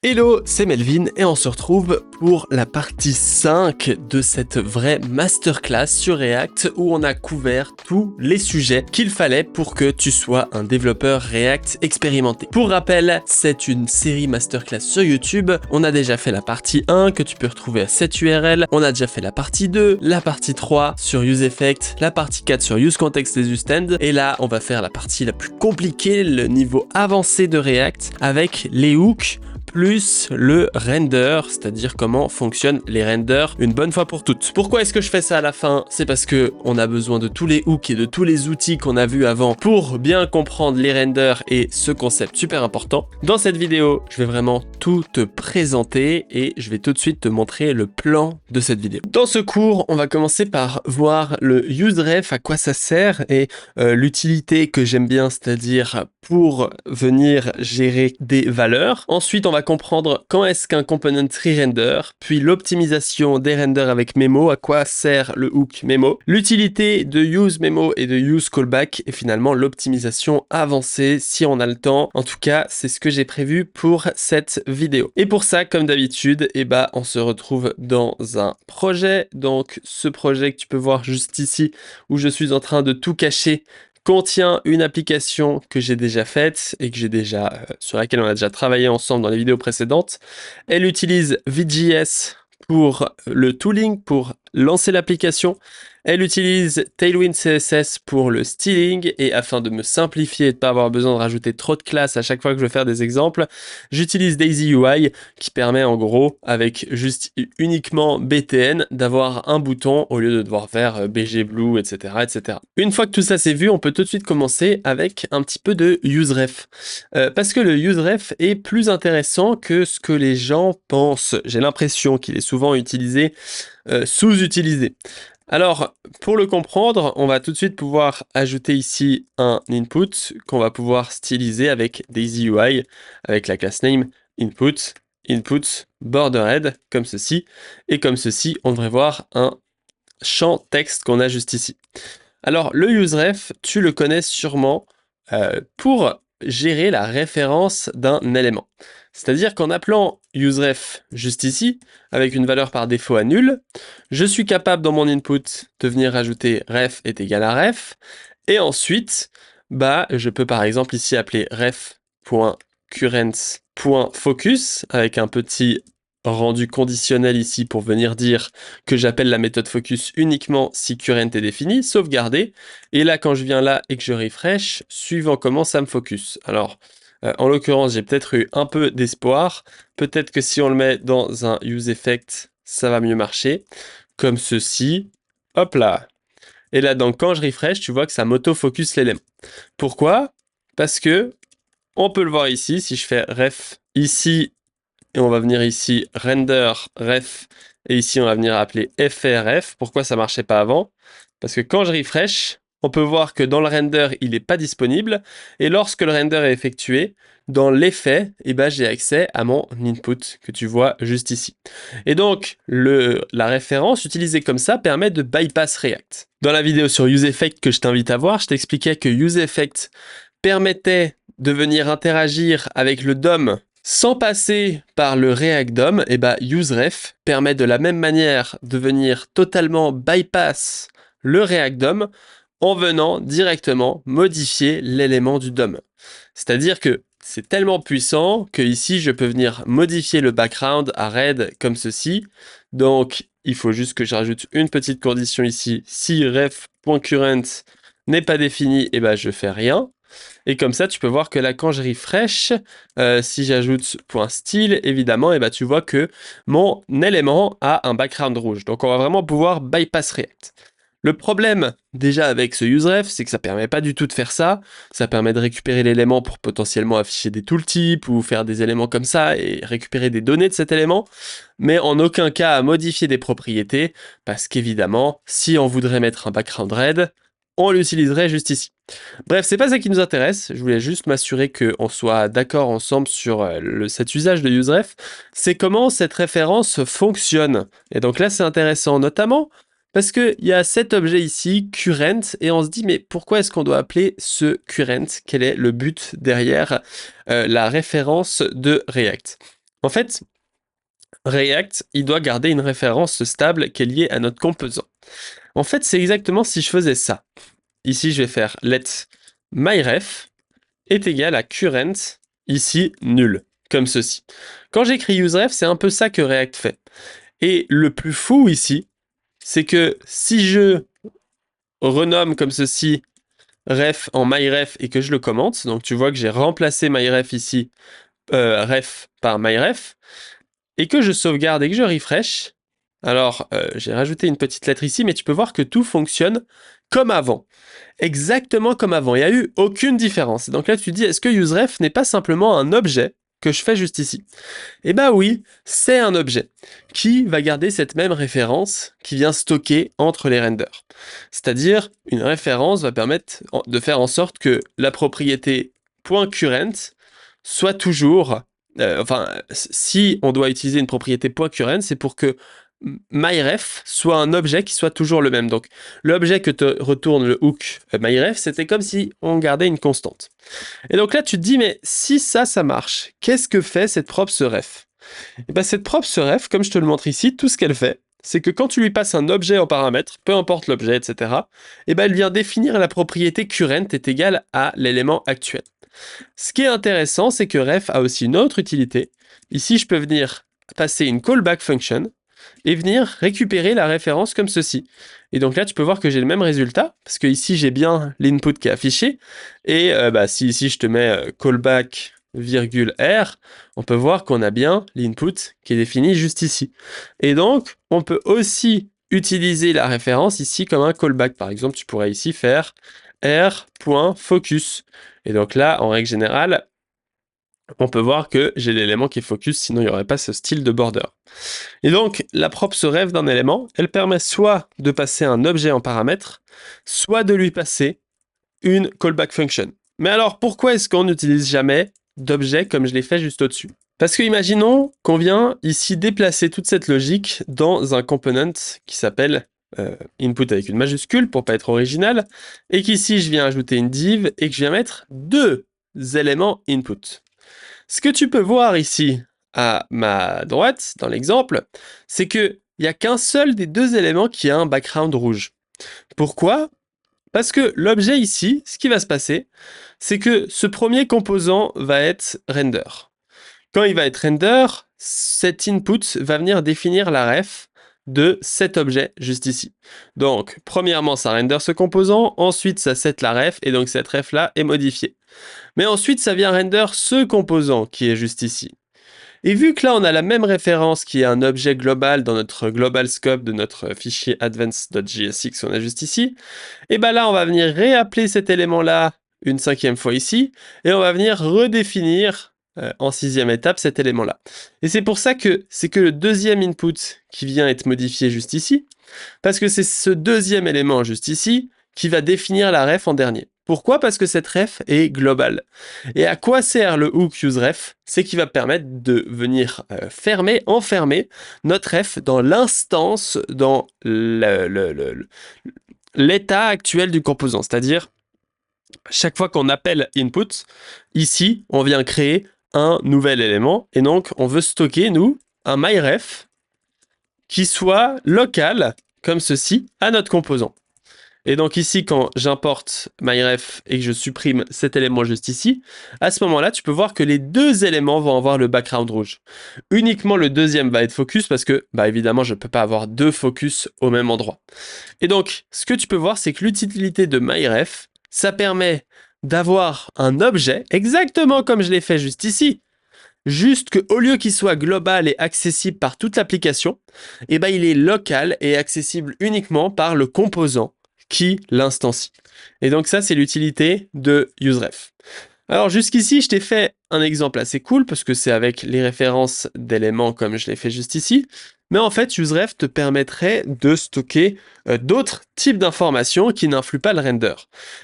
Hello, c'est Melvin et on se retrouve pour la partie 5 de cette vraie masterclass sur React où on a couvert tous les sujets qu'il fallait pour que tu sois un développeur React expérimenté. Pour rappel, c'est une série masterclass sur YouTube. On a déjà fait la partie 1 que tu peux retrouver à cette URL. On a déjà fait la partie 2, la partie 3 sur UseEffect, la partie 4 sur UseContext et UseTend. Et là, on va faire la partie la plus compliquée, le niveau avancé de React avec les hooks plus le render, c'est-à-dire comment fonctionnent les renders une bonne fois pour toutes. Pourquoi est-ce que je fais ça à la fin? C'est parce que on a besoin de tous les hooks et de tous les outils qu'on a vus avant pour bien comprendre les renders et ce concept super important. Dans cette vidéo, je vais vraiment tout te présenter et je vais tout de suite te montrer le plan de cette vidéo. Dans ce cours, on va commencer par voir le useref, à quoi ça sert et l'utilité que j'aime bien, c'est-à-dire pour venir gérer des valeurs. Ensuite, on va comprendre quand est-ce qu'un component tree render, puis l'optimisation des renders avec Memo, à quoi sert le hook Memo, l'utilité de use Memo et de use callback, et finalement l'optimisation avancée si on a le temps. En tout cas, c'est ce que j'ai prévu pour cette vidéo. Et pour ça, comme d'habitude, on se retrouve dans un projet. Donc, ce projet que tu peux voir juste ici, où je suis en train de tout cacher, contient une application que j'ai déjà faite et que j'ai déjà sur laquelle on a déjà travaillé ensemble dans les vidéos précédentes. Elle utilise Vue.js pour le tooling, pour lancer l'application. Elle utilise Tailwind CSS pour le styling et afin de me simplifier et de ne pas avoir besoin de rajouter trop de classes à chaque fois que je veux faire des exemples, j'utilise Daisy UI qui permet en gros, avec juste uniquement BTN, d'avoir un bouton au lieu de devoir faire BG Blue, etc., etc. Une fois que tout ça c'est vu, on peut tout de suite commencer avec un petit peu de useref. Parce que le useref est plus intéressant que ce que les gens pensent. J'ai l'impression qu'il est souvent utilisé, sous-utilisé. Alors, pour le comprendre, on va tout de suite pouvoir ajouter ici un input qu'on va pouvoir styliser avec Daisy UI, avec la classe name input, borderhead, comme ceci. Et comme ceci, on devrait voir un champ texte qu'on a juste ici. Alors, le useref, tu le connais sûrement pour gérer la référence d'un élément. C'est-à-dire qu'en appelant useref juste ici, avec une valeur par défaut à nul, je suis capable dans mon input de venir rajouter ref est égal à ref, et ensuite, je peux par exemple ici appeler ref.current.focus, avec un petit rendu conditionnel ici pour venir dire que j'appelle la méthode focus uniquement si current est défini, sauvegarder, et là quand je viens là et que je refresh, suivant comment ça me focus. Alors, en l'occurrence, j'ai peut-être eu un peu d'espoir, peut-être que si on le met dans un UseEffect, ça va mieux marcher, comme ceci, hop là. Et là, donc quand je refresh, tu vois que ça m'auto-focus l'élément. Pourquoi? Parce que, on peut le voir ici, si je fais ref ici, et on va venir ici render ref, et ici on va venir appeler frf. Pourquoi ça marchait pas avant? Parce que quand je refresh, on peut voir que dans le render, il n'est pas disponible, et lorsque le render est effectué, dans l'effet, j'ai accès à mon input que tu vois juste ici. Et donc, la référence utilisée comme ça permet de bypass React. Dans la vidéo sur UseEffect que je t'invite à voir, je t'expliquais que UseEffect permettait de venir interagir avec le DOM sans passer par le React DOM. Et useref permet de la même manière de venir totalement bypass le React DOM en venant directement modifier l'élément du DOM. C'est-à-dire que c'est tellement puissant que ici je peux venir modifier le background à red comme ceci. Donc il faut juste que je rajoute une petite condition ici. Si ref.current n'est pas défini, je fais rien. Et comme ça, tu peux voir que là, quand je refresh, si j'ajoute .style, évidemment, tu vois que mon élément a un background rouge. Donc, on va vraiment pouvoir bypass React. Le problème, déjà, avec ce useref, c'est que ça permet pas du tout de faire ça. Ça permet de récupérer l'élément pour potentiellement afficher des tooltips ou faire des éléments comme ça et récupérer des données de cet élément. Mais en aucun cas à modifier des propriétés, parce qu'évidemment, si on voudrait mettre un background red, on l'utiliserait juste ici. Bref, c'est pas ça qui nous intéresse, je voulais juste m'assurer qu'on soit d'accord ensemble sur cet usage de useref. C'est comment cette référence fonctionne. Et donc là, c'est intéressant, notamment parce qu'il y a cet objet ici, current, et on se dit, mais pourquoi est-ce qu'on doit appeler ce current? Quel est le but derrière la référence de React? En fait, React, il doit garder une référence stable qui est liée à notre composant. En fait, c'est exactement si je faisais ça. Ici, je vais faire let myref est égal à current, ici nul, comme ceci. Quand j'écris useref, c'est un peu ça que React fait. Et le plus fou ici, c'est que si je renomme comme ceci ref en myref et que je le commente, donc tu vois que j'ai remplacé myref ici, ref par myref, et que je sauvegarde et que je refresh, alors j'ai rajouté une petite lettre ici, mais tu peux voir que tout fonctionne comme avant. Exactement comme avant, il n'y a eu aucune différence. Donc là tu te dis, est-ce que useref n'est pas simplement un objet que je fais juste ici? Eh bien oui, c'est un objet qui va garder cette même référence qui vient stocker entre les renders. C'est-à-dire, une référence va permettre de faire en sorte que la propriété .current soit toujours... si on doit utiliser une propriété .current, c'est pour que myref soit un objet qui soit toujours le même. Donc, l'objet que te retourne le hook myref, c'était comme si on gardait une constante. Et donc là, tu te dis, mais si ça marche, qu'est-ce que fait cette props ref? Et bien cette props ref, comme je te le montre ici, tout ce qu'elle fait, c'est que quand tu lui passes un objet en paramètre, peu importe l'objet, etc., et ben elle vient définir la propriété current est égale à l'élément actuel. Ce qui est intéressant, c'est que ref a aussi une autre utilité. Ici, je peux venir passer une callback function et venir récupérer la référence comme ceci. Et donc là, tu peux voir que j'ai le même résultat, parce que ici, j'ai bien l'input qui est affiché. Et si ici, je te mets callback virgule R, on peut voir qu'on a bien l'input qui est défini juste ici. Et donc, on peut aussi utiliser la référence ici comme un callback. Par exemple, tu pourrais ici faire r.focus. Et donc là, en règle générale, on peut voir que j'ai l'élément qui est focus, sinon il n'y aurait pas ce style de border. Et donc, la props ref d'un élément, elle permet soit de passer un objet en paramètre, soit de lui passer une callback function. Mais alors, pourquoi est-ce qu'on n'utilise jamais d'objet comme je l'ai fait juste au-dessus? Parce que imaginons qu'on vient ici déplacer toute cette logique dans un component qui s'appelle input avec une majuscule pour pas être original, et qu'ici je viens ajouter une div et que je viens mettre deux éléments input. Ce que tu peux voir ici à ma droite, dans l'exemple, c'est qu'il n'y a qu'un seul des deux éléments qui a un background rouge. Pourquoi? Parce que l'objet ici, ce qui va se passer, c'est que ce premier composant va être render. Quand il va être render, cet input va venir définir la ref de cet objet juste ici. Donc, premièrement, ça render ce composant, ensuite ça set la ref, et donc cette ref là est modifiée. Mais ensuite, ça vient render ce composant qui est juste ici. Et vu que là, on a la même référence qui est un objet global dans notre global scope de notre fichier advanced.jsx qu'on a juste ici, et bien là, on va venir réappeler cet élément-là une cinquième fois ici, et on va venir redéfinir en sixième étape cet élément-là. Et c'est pour ça que c'est que le deuxième input qui vient être modifié juste ici, parce que c'est ce deuxième élément juste ici qui va définir la ref en dernier. Pourquoi? Parce que cette ref est globale. Et à quoi sert le hook useRef? C'est qu'il va permettre de venir enfermer notre ref dans l'instance, dans l'état actuel du composant. C'est-à-dire, chaque fois qu'on appelle input, ici, on vient créer un nouvel élément. Et donc, on veut stocker, nous, un myref qui soit local, comme ceci, à notre composant. Et donc ici, quand j'importe myref et que je supprime cet élément juste ici, à ce moment-là, tu peux voir que les deux éléments vont avoir le background rouge. Uniquement le deuxième va être focus parce que, évidemment, je ne peux pas avoir deux focus au même endroit. Et donc, ce que tu peux voir, c'est que l'utilité de myref, ça permet d'avoir un objet, exactement comme je l'ai fait juste ici, juste qu'au lieu qu'il soit global et accessible par toute l'application, il est local et accessible uniquement par le composant qui l'instancie. Et donc ça, c'est l'utilité de useRef. Alors jusqu'ici, je t'ai fait un exemple assez cool parce que c'est avec les références d'éléments comme je l'ai fait juste ici. Mais en fait, useRef te permettrait de stocker d'autres types d'informations qui n'influent pas le render.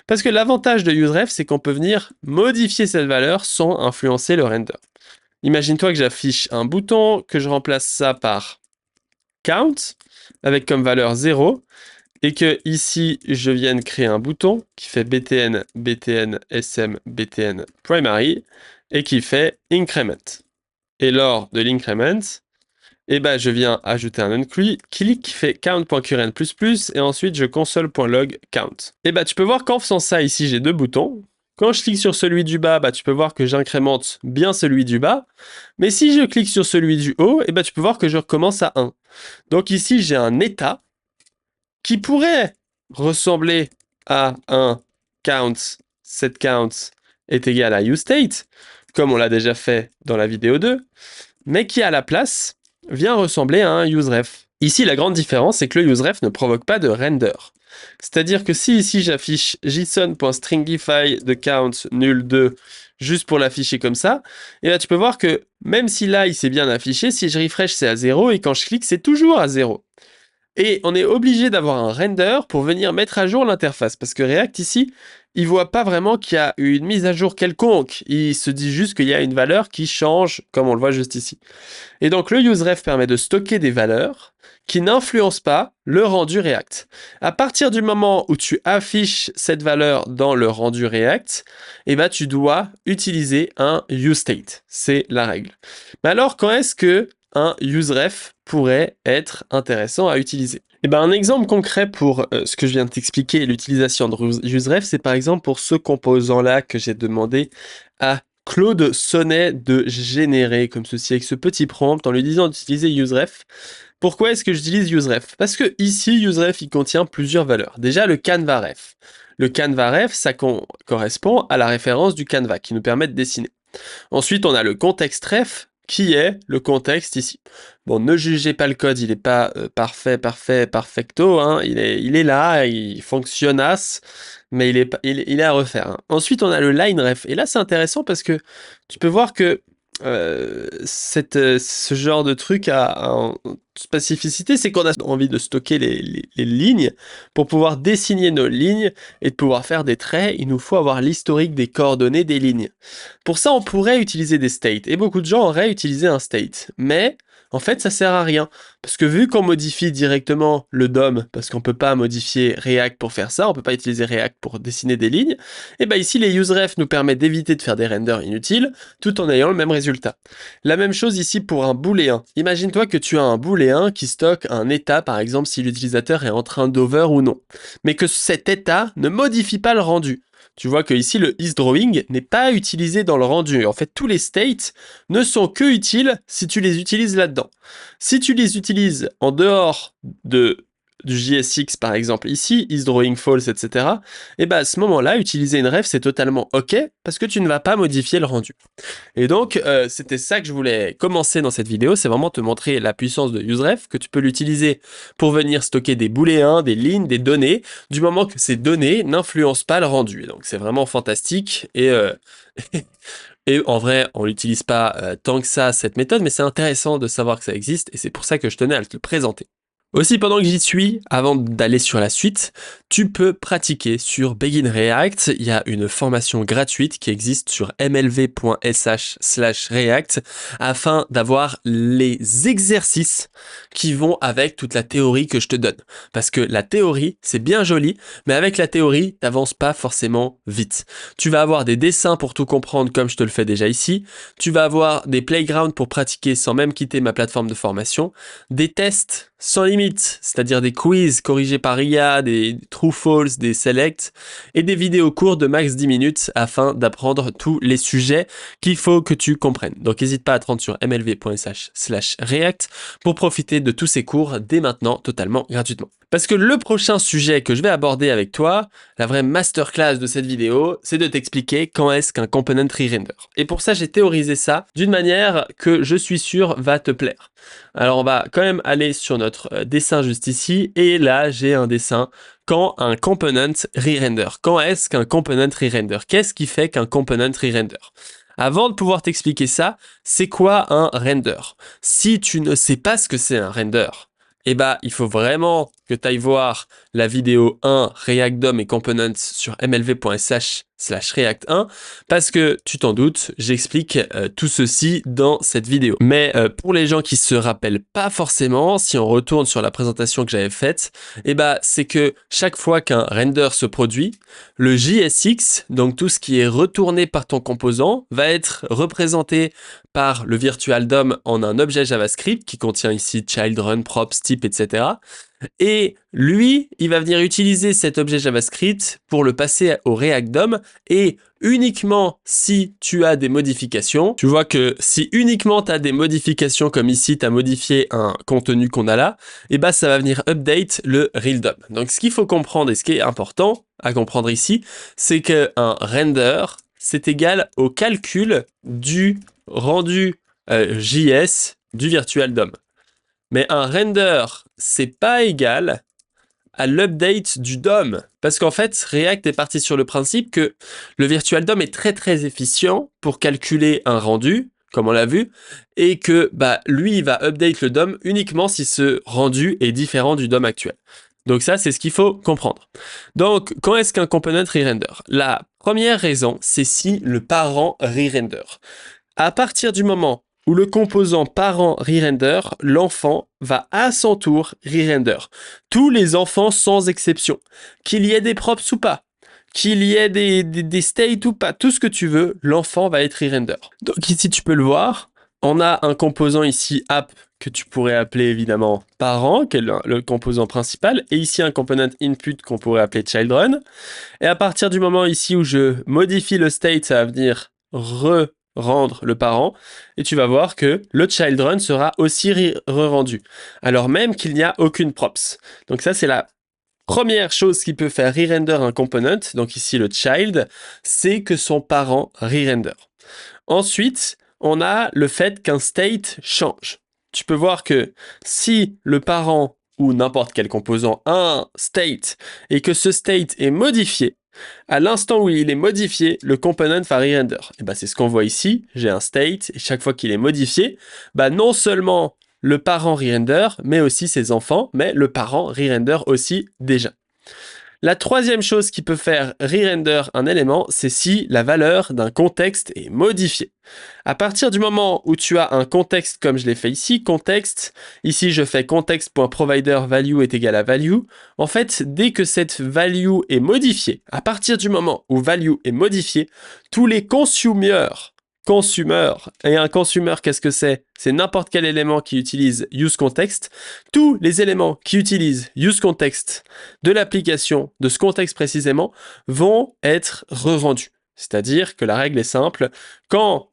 Parce que l'avantage de useRef, c'est qu'on peut venir modifier cette valeur sans influencer le render. Imagine-toi que j'affiche un bouton, que je remplace ça par count, avec comme valeur 0, et que ici, je vienne créer un bouton qui fait btn, btn, sm, btn, primary, et qui fait increment. Et lors de l'increment, et ben je viens ajouter un onClick qui fait count.current++, et ensuite je console.log count. Et ben tu peux voir qu'en faisant ça ici, j'ai deux boutons. Quand je clique sur celui du bas, bah, tu peux voir que j'incrémente bien celui du bas. Mais si je clique sur celui du haut, et ben tu peux voir que je recommence à 1. Donc ici, j'ai un état qui pourrait ressembler à un count, set count est égal à useState, comme on l'a déjà fait dans la vidéo 2, mais qui à la place vient ressembler à un useRef. Ici, la grande différence, c'est que le useRef ne provoque pas de render. C'est-à-dire que si ici j'affiche json.stringify de count nul 2 juste pour l'afficher comme ça, et là tu peux voir que même si là il s'est bien affiché, si je refresh c'est à 0 et quand je clique c'est toujours à 0. Et on est obligé d'avoir un render pour venir mettre à jour l'interface. Parce que React ici, il voit pas vraiment qu'il y a une mise à jour quelconque. Il se dit juste qu'il y a une valeur qui change, comme on le voit juste ici. Et donc le useRef permet de stocker des valeurs qui n'influencent pas le rendu React. À partir du moment où tu affiches cette valeur dans le rendu React, eh ben, tu dois utiliser un useState. C'est la règle. Mais alors, quand est-ce que un useRef pourrait être intéressant à utiliser? Et ben, un exemple concret pour ce que je viens de t'expliquer, l'utilisation de useRef, c'est par exemple pour ce composant-là que j'ai demandé à Claude Sonnet de générer comme ceci avec ce petit prompt en lui disant d'utiliser useRef. Pourquoi est-ce que j'utilise useRef? Parce que ici, useRef, il contient plusieurs valeurs. Déjà, le canva-ref. Le canva-ref, ça correspond à la référence du canva qui nous permet de dessiner. Ensuite, on a le contexte-ref, qui est le contexte ici. Bon, ne jugez pas le code, il n'est pas perfecto, hein. Il est là, il fonctionnasse, mais il est à refaire. Hein. Ensuite, on a le line-ref, et là c'est intéressant parce que tu peux voir que ce genre de truc a une spécificité, c'est qu'on a envie de stocker les lignes. Pour pouvoir dessiner nos lignes et de pouvoir faire des traits, il nous faut avoir l'historique des coordonnées des lignes. Pour ça, on pourrait utiliser des states, et beaucoup de gens auraient utilisé un state, mais en fait, ça sert à rien. Parce que vu qu'on modifie directement le DOM, parce qu'on peut pas modifier React pour faire ça, on peut pas utiliser React pour dessiner des lignes, et ben ici, les useRef nous permettent d'éviter de faire des renders inutiles, tout en ayant le même résultat. La même chose ici pour un booléen. Imagine-toi que tu as un booléen qui stocke un état, par exemple, si l'utilisateur est en train d'over ou non. Mais que cet état ne modifie pas le rendu. Tu vois que ici, le isDrawing n'est pas utilisé dans le rendu. En fait, tous les states ne sont que utiles si tu les utilises là-dedans. Si tu les utilises en dehors du JSX, par exemple, ici, isDrawing false, etc., et ben à ce moment-là, utiliser une ref, c'est totalement OK, parce que tu ne vas pas modifier le rendu. Et donc, c'était ça que je voulais commencer dans cette vidéo, c'est vraiment te montrer la puissance de useRef, que tu peux l'utiliser pour venir stocker des booléens, des lignes, des données, du moment que ces données n'influencent pas le rendu. Et donc, c'est vraiment fantastique, et en vrai, on l'utilise pas tant que ça, cette méthode, mais c'est intéressant de savoir que ça existe, et c'est pour ça que je tenais à te le présenter. Aussi, pendant que j'y suis, avant d'aller sur la suite, tu peux pratiquer sur Begin React. Il y a une formation gratuite qui existe sur mlv.sh/react afin d'avoir les exercices qui vont avec toute la théorie que je te donne. Parce que la théorie, c'est bien joli, mais avec la théorie, t'avances pas forcément vite. Tu vas avoir des dessins pour tout comprendre comme je te le fais déjà ici. Tu vas avoir des playgrounds pour pratiquer sans même quitter ma plateforme de formation. Des tests sans limite, c'est-à-dire des quiz corrigés par IA, des true false, des select, et des vidéos courtes de max 10 minutes afin d'apprendre tous les sujets qu'il faut que tu comprennes. Donc n'hésite pas à te rendre sur mlv.sh/react pour profiter de tous ces cours dès maintenant totalement gratuitement. Parce que le prochain sujet que je vais aborder avec toi, la vraie masterclass de cette vidéo, c'est de t'expliquer quand est-ce qu'un component re-render. Et pour ça, j'ai théorisé ça d'une manière que je suis sûr va te plaire. Alors on va quand même aller sur notre dessin juste ici, et là j'ai un dessin quand un component re-render. Quand est-ce qu'un component re-render? Qu'est-ce qui fait qu'un component re-render? Avant de pouvoir t'expliquer ça, c'est quoi un render? Si tu ne sais pas ce que c'est un render, eh ben, il faut vraiment que tu ailles voir la vidéo 1 React DOM et Components sur mlv.sh/react React 1 parce que tu t'en doutes, j'explique tout ceci dans cette vidéo. Mais pour les gens qui se rappellent pas forcément, si on retourne sur la présentation que j'avais faite, c'est que chaque fois qu'un render se produit, le JSX, donc tout ce qui est retourné par ton composant, va être représenté par le virtual DOM en un objet JavaScript qui contient ici child, run, props, type, etc. Et lui, il va venir utiliser cet objet JavaScript pour le passer au React DOM et uniquement si tu as des modifications. Tu vois que si uniquement tu as des modifications comme ici, tu as modifié un contenu qu'on a là, ça va venir update le real DOM. Donc ce qu'il faut comprendre et ce qui est important à comprendre ici, c'est qu'un render, c'est égal au calcul du rendu JS du virtual DOM. Mais un render, c'est pas égal à l'update du DOM. Parce qu'en fait, React est parti sur le principe que le virtual DOM est très très efficient pour calculer un rendu, comme on l'a vu, et que lui, il va update le DOM uniquement si ce rendu est différent du DOM actuel. Donc ça, c'est ce qu'il faut comprendre. Donc, quand est-ce qu'un component re-render? La première raison, c'est si le parent re-render. À partir du moment où le composant parent re-render, l'enfant va à son tour re-render. Tous les enfants sans exception. Qu'il y ait des props ou pas, qu'il y ait des states ou pas, tout ce que tu veux, l'enfant va être re-render. Donc ici, tu peux le voir, on a un composant ici app que tu pourrais appeler évidemment parent, qui est le composant principal, et ici un component input qu'on pourrait appeler children. Et à partir du moment ici où je modifie le state, ça va venir rendre le parent, et tu vas voir que le children sera aussi re-rendu, alors même qu'il n'y a aucune props. Donc ça, c'est la première chose qui peut faire re-render un component, donc ici le child, c'est que son parent re-render. Ensuite, on a le fait qu'un state change. Tu peux voir que si le parent ou n'importe quel composant a un state et que ce state est modifié, à l'instant où il est modifié, le component va re-render. Et c'est ce qu'on voit ici. J'ai un state et chaque fois qu'il est modifié, non seulement le parent re-render, mais aussi ses enfants, mais le parent re-render aussi déjà. La troisième chose qui peut faire re-render un élément, c'est si la valeur d'un contexte est modifiée. À partir du moment où tu as un contexte comme je l'ai fait ici, contexte, ici je fais context.provider value est égal à value, en fait, dès que cette value est modifiée, à partir du moment où value est modifiée, tous les consumers, et un consumer, qu'est-ce que c'est? C'est n'importe quel élément qui utilise useContext. Tous les éléments qui utilisent useContext de l'application, de ce contexte précisément, vont être re-rendus. C'est-à-dire que la règle est simple, quand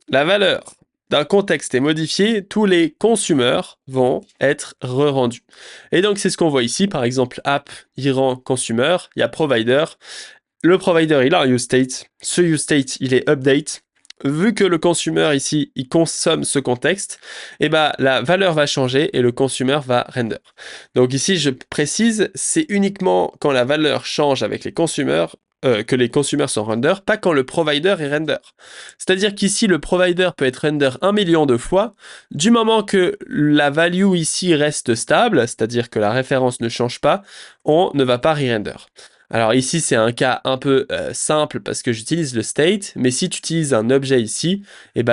la valeur d'un contexte est modifiée, tous les consumers vont être re-rendus. Et donc c'est ce qu'on voit ici, par exemple app, il rend consumer, il y a provider. Le provider, il a un useState, ce useState, il est update. Vu que le consumer ici, il consomme ce contexte, la valeur va changer et le consumer va render. Donc ici, je précise, c'est uniquement quand la valeur change avec les consumers que les consumers sont render, pas quand le provider est render. C'est-à-dire qu'ici, le provider peut être render 1 million de fois, du moment que la value ici reste stable, c'est-à-dire que la référence ne change pas, on ne va pas re-render. Alors ici, c'est un cas un peu simple parce que j'utilise le state, mais si tu utilises un objet ici,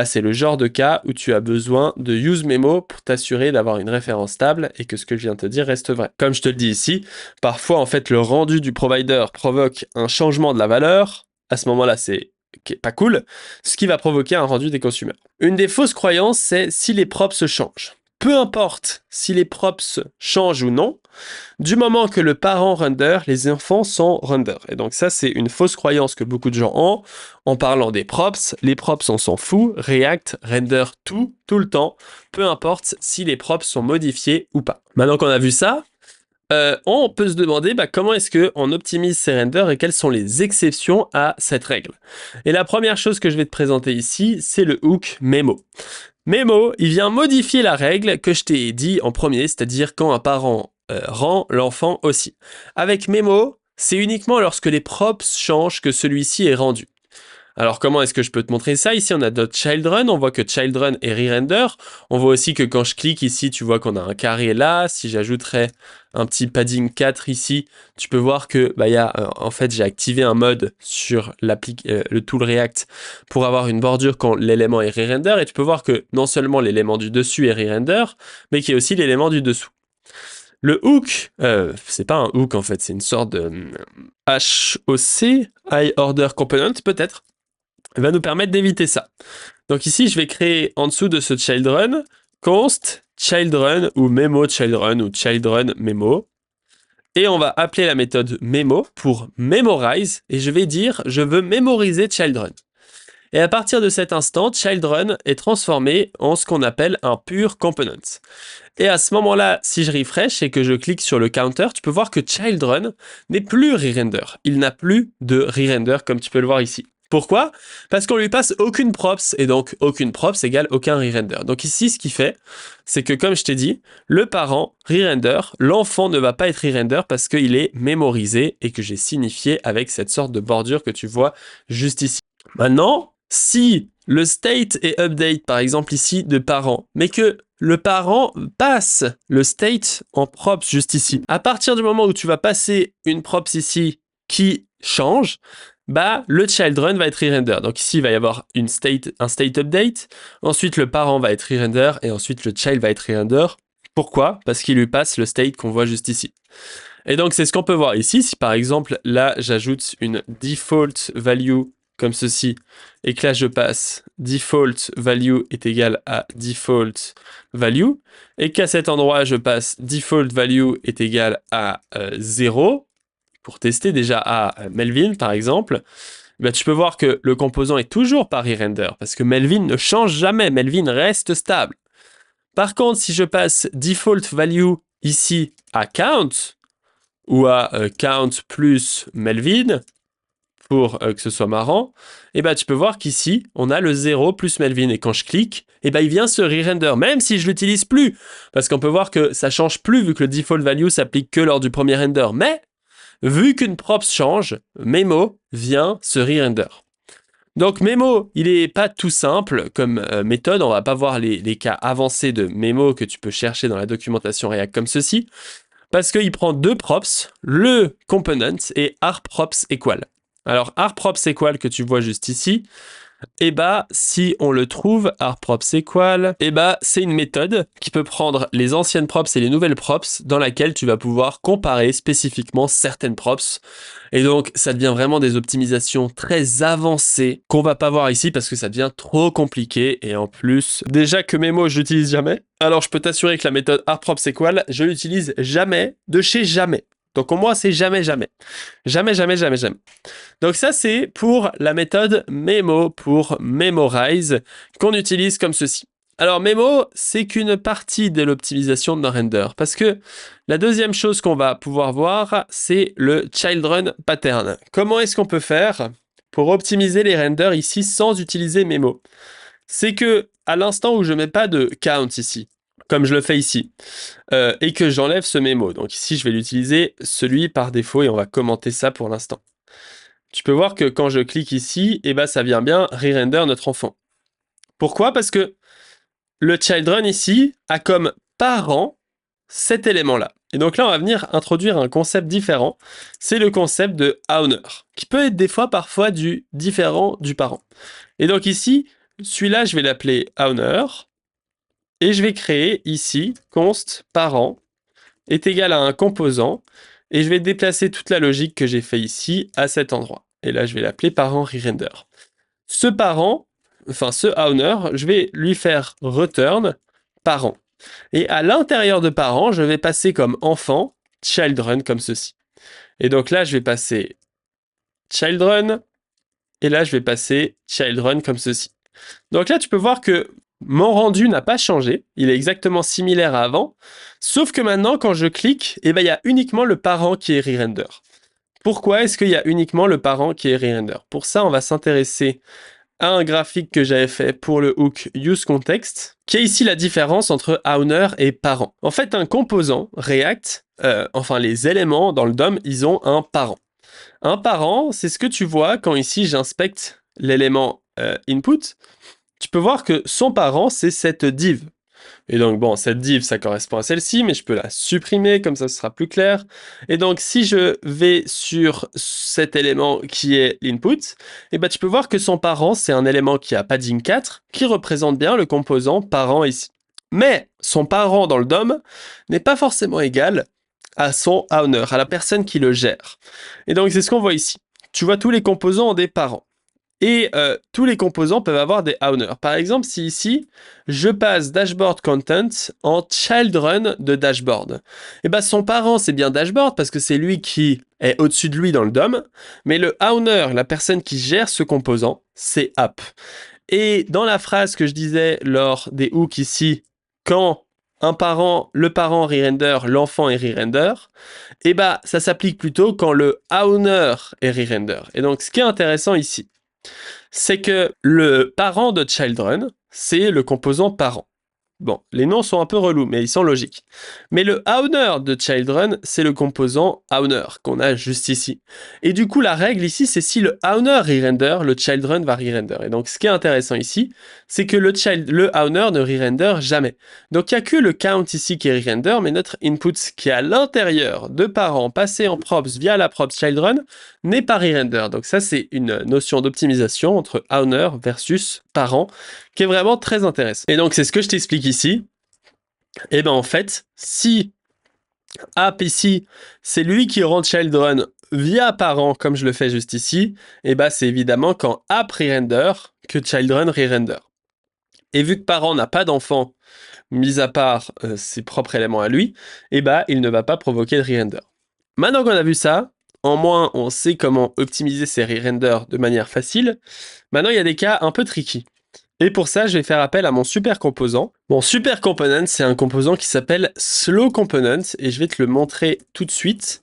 c'est le genre de cas où tu as besoin de useMemo pour t'assurer d'avoir une référence stable et que ce que je viens de te dire reste vrai. Comme je te le dis ici, parfois en fait le rendu du provider provoque un changement de la valeur. À ce moment-là, c'est pas cool, ce qui va provoquer un rendu des consommateurs. Une des fausses croyances, c'est si les props changent. Peu importe si les props changent ou non, du moment que le parent render, les enfants sont render. Et donc ça, c'est une fausse croyance que beaucoup de gens ont en parlant des props. Les props, on s'en fout. React render tout le temps, peu importe si les props sont modifiés ou pas. Maintenant qu'on a vu ça, on peut se demander comment est-ce qu'on optimise ces renders et quelles sont les exceptions à cette règle. Et la première chose que je vais te présenter ici, c'est le hook Memo. Memo, il vient modifier la règle que je t'ai dit en premier, c'est-à-dire quand un parent rend l'enfant aussi. Avec Memo, c'est uniquement lorsque les props changent que celui-ci est rendu. Alors comment est-ce que je peux te montrer ça? Ici on a notre childRun, on voit que childRun est re-render. On voit aussi que quand je clique ici, tu vois qu'on a un carré là. Si j'ajouterais un petit padding 4 ici, tu peux voir que en fait j'ai activé un mode sur le tool React pour avoir une bordure quand l'élément est re-render. Et tu peux voir que non seulement l'élément du dessus est re-render, mais qu'il y a aussi l'élément du dessous. Le hook, c'est pas un hook en fait, c'est une sorte de HOC, High Order Component peut-être, va nous permettre d'éviter ça. Donc ici, je vais créer en dessous de ce childRun, const childRun ou memo childRun ou childRun memo. Et on va appeler la méthode memo pour memorize et je vais dire je veux mémoriser childRun. Et à partir de cet instant, childRun est transformé en ce qu'on appelle un pur component. Et à ce moment-là, si je refresh et que je clique sur le counter, tu peux voir que childRun n'est plus re-render. Il n'a plus de re-render comme tu peux le voir ici. Pourquoi? Parce qu'on lui passe aucune props, et donc aucune props égale aucun re-render. Donc ici, ce qu'il fait, c'est que comme je t'ai dit, le parent re-render, l'enfant ne va pas être re-render parce qu'il est mémorisé et que j'ai signifié avec cette sorte de bordure que tu vois juste ici. Maintenant, si le state est update, par exemple ici, de parent, mais que le parent passe le state en props juste ici, à partir du moment où tu vas passer une props ici qui change, le childRun va être re-render. Donc ici, il va y avoir un state update, ensuite le parent va être re-render, et ensuite le child va être re-render. Pourquoi? Parce qu'il lui passe le state qu'on voit juste ici. Et donc c'est ce qu'on peut voir ici, si par exemple, là, j'ajoute une default value comme ceci, et que là je passe default value est égal à default value, et qu'à cet endroit je passe default value est égal à 0, pour tester déjà à Melvin par exemple, tu peux voir que le composant est toujours pas re-render, parce que Melvin ne change jamais, Melvin reste stable. Par contre, si je passe default value ici à count, ou à count plus Melvin, pour que ce soit marrant, tu peux voir qu'ici, on a le 0 plus Melvin. Et quand je clique, il vient se re-render, même si je l'utilise plus. Parce qu'on peut voir que ça change plus, vu que le default value s'applique que lors du premier render. Mais, vu qu'une props change, Memo vient se re-render. Donc Memo, il n'est pas tout simple comme méthode. On va pas voir les cas avancés de Memo que tu peux chercher dans la documentation React comme ceci. Parce qu'il prend deux props, le component et arprops equal. Alors, arprops equal que tu vois juste ici, si on le trouve, arprops equal, c'est une méthode qui peut prendre les anciennes props et les nouvelles props dans laquelle tu vas pouvoir comparer spécifiquement certaines props. Et donc, ça devient vraiment des optimisations très avancées qu'on va pas voir ici parce que ça devient trop compliqué. Et en plus, déjà que Memo, je l'utilise jamais. Alors, je peux t'assurer que la méthode arprops equal, je l'utilise jamais de chez jamais. Donc, au moins, c'est jamais, jamais. Jamais, jamais, jamais, jamais. Donc ça, c'est pour la méthode memo, pour memorize, qu'on utilise comme ceci. Alors memo, c'est qu'une partie de l'optimisation de nos renders, parce que la deuxième chose qu'on va pouvoir voir, c'est le childRun pattern. Comment est-ce qu'on peut faire pour optimiser les renders ici sans utiliser memo? C'est que à l'instant où je ne mets pas de count ici, comme je le fais ici, et que j'enlève ce memo. Donc ici, je vais l'utiliser celui par défaut et on va commenter ça pour l'instant. Tu peux voir que quand je clique ici, ça vient bien re-render notre enfant. Pourquoi? Parce que le childRun ici a comme parent cet élément-là. Et donc là, on va venir introduire un concept différent. C'est le concept de owner, qui peut être des fois parfois différent du parent. Et donc ici, celui-là, je vais l'appeler owner. Et je vais créer ici, const parent est égal à un composant. Et je vais déplacer toute la logique que j'ai fait ici à cet endroit. Et là, je vais l'appeler parent re-render. Ce parent, ce owner, je vais lui faire return parent. Et à l'intérieur de parent, je vais passer comme enfant childRun comme ceci. Et donc là, je vais passer childRun. Et là, je vais passer childRun comme ceci. Donc là, tu peux voir que mon rendu n'a pas changé. Il est exactement similaire à avant. Sauf que maintenant, quand je clique, il y a uniquement le parent qui est re-render. Pourquoi est-ce qu'il y a uniquement le parent qui est re-render? Pour ça, on va s'intéresser à un graphique que j'avais fait pour le hook useContext, qui est ici la différence entre owner et parent. En fait, un composant React, les éléments dans le DOM, ils ont un parent. Un parent, c'est ce que tu vois quand ici j'inspecte l'élément input, tu peux voir que son parent, c'est cette div. Et donc, bon, cette div, ça correspond à celle-ci, mais je peux la supprimer, comme ça, ce sera plus clair. Et donc, si je vais sur cet élément qui est l'input, eh ben, tu peux voir que son parent, c'est un élément qui a padding 4, qui représente bien le composant parent ici. Mais son parent dans le DOM n'est pas forcément égal à son owner, à la personne qui le gère. Et donc, c'est ce qu'on voit ici. Tu vois, tous les composants ont des parents. Et tous les composants peuvent avoir des owners. Par exemple, si ici, je passe dashboard content en children de dashboard, et ben son parent, c'est bien dashboard parce que c'est lui qui est au-dessus de lui dans le DOM, mais le owner, la personne qui gère ce composant, c'est app. Et dans la phrase que je disais lors des hooks ici, quand le parent re-render, l'enfant est re-render, et ben ça s'applique plutôt quand le owner est re-render. Et donc, ce qui est intéressant ici, c'est que le parent de children, c'est le composant parent. Bon, les noms sont un peu relous, mais ils sont logiques. Mais le owner de children, c'est le composant owner qu'on a juste ici. Et du coup, la règle ici, c'est si le owner re-render, le children va re-render. Et donc, ce qui est intéressant ici, c'est que le owner ne re-render jamais. Donc, il n'y a que le count ici qui est re-render, mais notre input qui est à l'intérieur de parents passé en props via la props children n'est pas re-render. Donc, ça, c'est une notion d'optimisation entre owner versus parent qui est vraiment très intéressant. Et donc, c'est ce que je t'explique ici. Et bien, en fait, si app ici, c'est lui qui rend children via parent, comme je le fais juste ici, et ben c'est évidemment quand app re-render que children re-render. Et vu que parent n'a pas d'enfant, mis à part ses propres éléments à lui, et ben il ne va pas provoquer de re-render. Maintenant qu'on a vu ça, en moins on sait comment optimiser ces re-renders de manière facile, maintenant il y a des cas un peu tricky. Et pour ça, je vais faire appel à mon super composant. Mon super component, c'est un composant qui s'appelle slow component et je vais te le montrer tout de suite.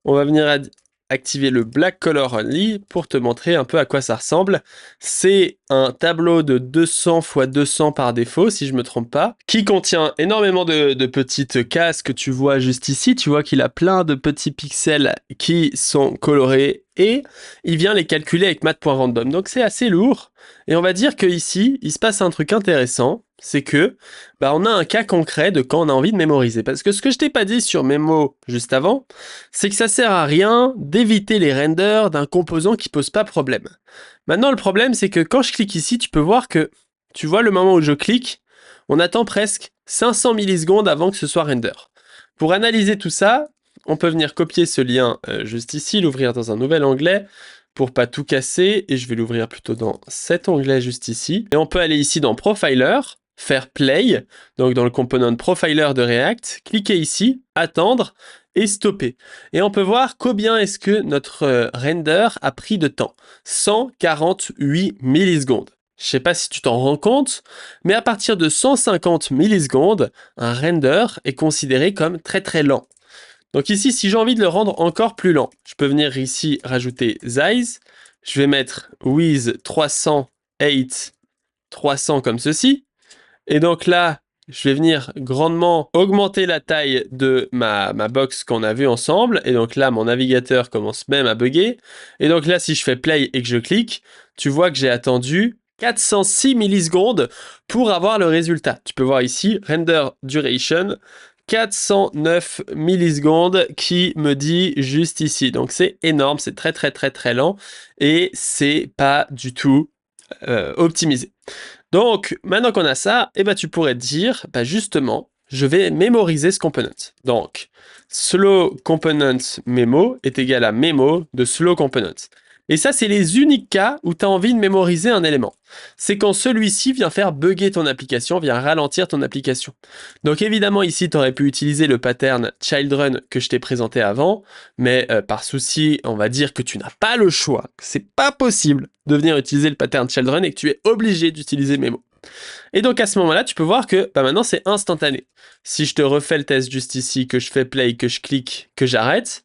On va venir activer le black color only pour te montrer un peu à quoi ça ressemble. C'est un tableau de 200 x 200 par défaut, si je me trompe pas, qui contient énormément de petites cases que tu vois juste ici. Tu vois qu'il a plein de petits pixels qui sont colorés et il vient les calculer avec math.random. Donc c'est assez lourd. Et on va dire que ici, il se passe un truc intéressant, c'est que on a un cas concret de quand on a envie de mémoriser. Parce que ce que je t'ai pas dit sur Memo juste avant, c'est que ça sert à rien d'éviter les renders d'un composant qui pose pas problème. Maintenant, le problème, c'est que quand je clique ici, tu peux voir que, tu vois le moment où je clique, on attend presque 500 millisecondes avant que ce soit render. Pour analyser tout ça, on peut venir copier ce lien juste ici, l'ouvrir dans un nouvel onglet, pour pas tout casser, et je vais l'ouvrir plutôt dans cet onglet juste ici. Et on peut aller ici dans Profiler, faire Play, donc dans le component Profiler de React, cliquer ici, attendre, et stopper. Et on peut voir combien est-ce que notre render a pris de temps. 148 millisecondes. Je sais pas si tu t'en rends compte, mais à partir de 150 millisecondes, un render est considéré comme très très lent. Donc ici, si j'ai envie de le rendre encore plus lent, je peux venir ici rajouter size. Je vais mettre with 308 300 comme ceci. Et donc là, je vais venir grandement augmenter la taille de ma box qu'on a vue ensemble. Et donc là, mon navigateur commence même à bugger. Et donc là, si je fais play et que je clique, tu vois que j'ai attendu 406 millisecondes pour avoir le résultat. Tu peux voir ici, render duration, 409 millisecondes qui me dit juste ici. Donc c'est énorme, c'est très très très très lent et c'est pas du tout optimisé. Donc maintenant qu'on a ça, tu pourrais te dire, justement, je vais mémoriser ce component. Donc slow component memo est égal à memo de slow component. Et ça, c'est les uniques cas où tu as envie de mémoriser un élément. C'est quand celui-ci vient faire bugger ton application, vient ralentir ton application. Donc évidemment, ici, tu aurais pu utiliser le pattern children que je t'ai présenté avant, mais par souci, on va dire que tu n'as pas le choix, que c'est pas possible de venir utiliser le pattern children et que tu es obligé d'utiliser memo. Et donc à ce moment-là, tu peux voir que maintenant, c'est instantané. Si je te refais le test juste ici, que je fais play, que je clique, que j'arrête,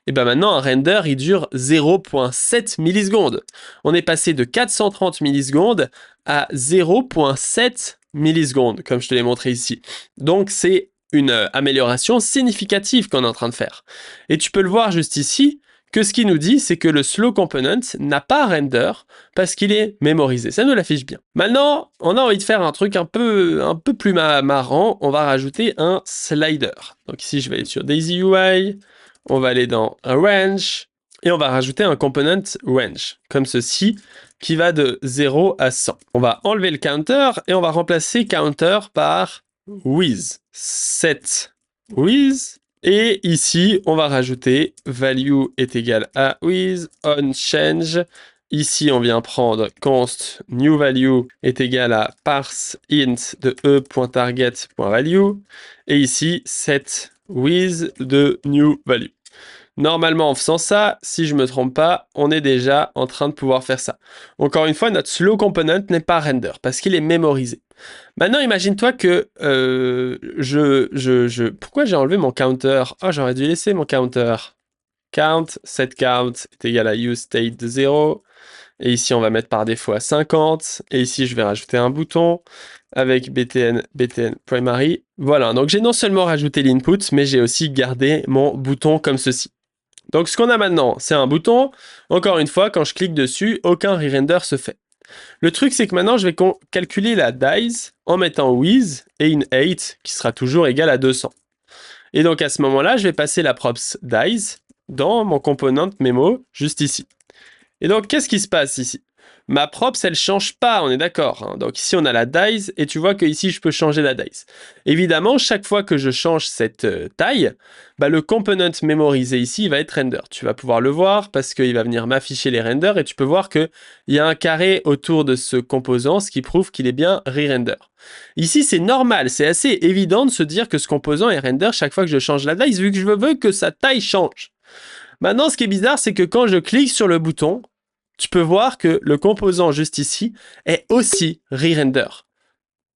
et maintenant un render il dure 0.7 millisecondes. On est passé de 430 millisecondes à 0.7 millisecondes, comme je te l'ai montré ici. Donc c'est une amélioration significative qu'on est en train de faire. Et tu peux le voir juste ici, que ce qu'il nous dit, c'est que le slow component n'a pas render parce qu'il est mémorisé. Ça nous l'affiche bien. Maintenant, on a envie de faire un truc un peu plus marrant. On va rajouter un slider. Donc ici, je vais aller sur Daisy UI. On va aller dans Range. Et on va rajouter un component range, comme ceci, qui va de 0 à 100. On va enlever le counter et on va remplacer counter par with. Set with. Et ici, on va rajouter value est égal à with, on change. Ici, on vient prendre const new value est égal à parse int de e.target.value. Et ici, set with de new value. Normalement, en faisant ça, si je ne me trompe pas, on est déjà en train de pouvoir faire ça. Encore une fois, notre slow component n'est pas render parce qu'il est mémorisé. Maintenant, imagine-toi que pourquoi j'ai enlevé mon counter? Oh, j'aurais dû laisser mon counter. Count, set count est égal à useState de 0. Et ici, on va mettre par défaut à 50. Et ici, je vais rajouter un bouton avec btn primary. Voilà, donc j'ai non seulement rajouté l'input, mais j'ai aussi gardé mon bouton comme ceci. Donc ce qu'on a maintenant, c'est un bouton. Encore une fois, quand je clique dessus, aucun re-render se fait. Le truc, c'est que maintenant, je vais calculer la dice en mettant with et une 8 qui sera toujours égale à 200. Et donc à ce moment-là, je vais passer la props dice dans mon component memo, juste ici. Et donc, qu'est-ce qui se passe ici? Ma props, elle change pas, on est d'accord. Hein. Donc ici, on a la dice, et tu vois que ici, je peux changer la dice. Évidemment, chaque fois que je change cette taille, bah, le component mémorisé ici, il va être render. Tu vas pouvoir le voir parce qu'il va venir m'afficher les renders, et tu peux voir qu'il y a un carré autour de ce composant, ce qui prouve qu'il est bien re-render. Ici, c'est normal, c'est assez évident de se dire que ce composant est render chaque fois que je change la dice, vu que je veux que sa taille change. Maintenant, ce qui est bizarre, c'est que quand je clique sur le bouton, tu peux voir que le composant juste ici est aussi re-render.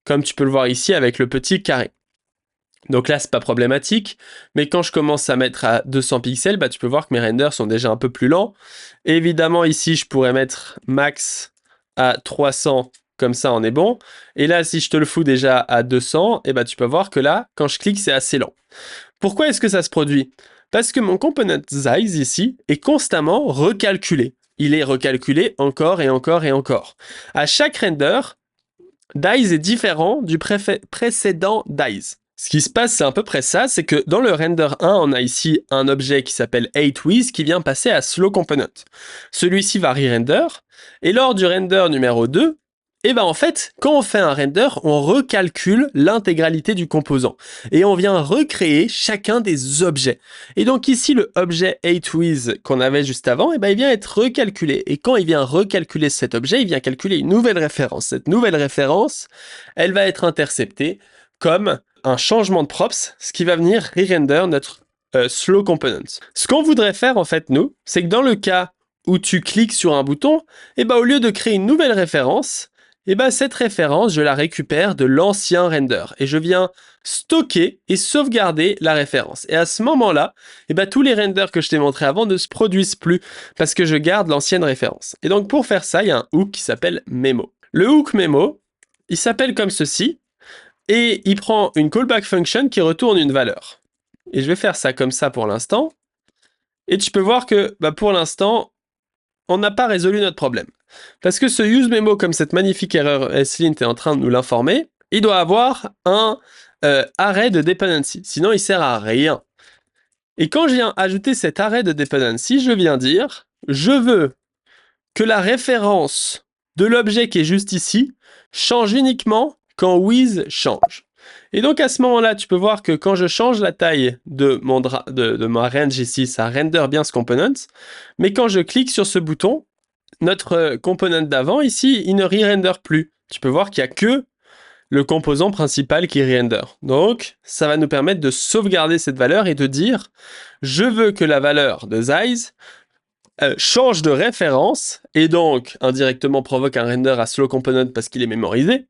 Comme tu peux le voir ici avec le petit carré. Donc là, c'est pas problématique, mais quand je commence à mettre à 200 pixels, bah, tu peux voir que mes renders sont déjà un peu plus lents. Et évidemment, ici, je pourrais mettre max à 300, comme ça, on est bon. Et là, si je te le fous déjà à 200, et bah, tu peux voir que là, quand je clique, c'est assez lent. Pourquoi est-ce que ça se produit? Parce que mon component size ici est constamment recalculé. Il est recalculé encore et encore et encore. À chaque render, dice est différent du précédent dice. Ce qui se passe, c'est à peu près ça, c'est que dans le render 1, on a ici un objet qui s'appelle 8with qui vient passer à slow component. Celui-ci va re-render, et lors du render numéro 2, et ben en fait, quand on fait un render, on recalcule l'intégralité du composant. Et on vient recréer chacun des objets. Et donc ici, le objet 8with qu'on avait juste avant, et ben il vient être recalculé. Et quand il vient recalculer cet objet, il vient calculer une nouvelle référence. Cette nouvelle référence, elle va être interceptée comme un changement de props, ce qui va venir re-render notre slow component. Ce qu'on voudrait faire en fait, nous, c'est que dans le cas où tu cliques sur un bouton, et ben au lieu de créer une nouvelle référence, et ben cette référence, je la récupère de l'ancien render et je viens stocker et sauvegarder la référence. Et à ce moment-là, et ben tous les renders que je t'ai montrés avant ne se produisent plus parce que je garde l'ancienne référence. Et donc pour faire ça, il y a un hook qui s'appelle memo. Le hook memo, il s'appelle comme ceci et il prend une callback function qui retourne une valeur. Et je vais faire ça comme ça pour l'instant. Et tu peux voir que bah, pour l'instant, on n'a pas résolu notre problème. Parce que ce useMemo, comme cette magnifique erreur slint est en train de nous l'informer, il doit avoir un array de dependency. Sinon, il sert à rien. Et quand je viens ajouter cet array de dependency, je viens dire, je veux que la référence de l'objet qui est juste ici change uniquement quand with change. Et donc à ce moment-là, tu peux voir que quand je change la taille de ma range ici, ça render bien ce component. Mais quand je clique sur ce bouton, notre component d'avant ici, il ne re-render plus. Tu peux voir qu'il n'y a que le composant principal qui re-render. Donc, ça va nous permettre de sauvegarder cette valeur et de dire, je veux que la valeur de size change de référence et donc indirectement provoque un render à slow component parce qu'il est mémorisé,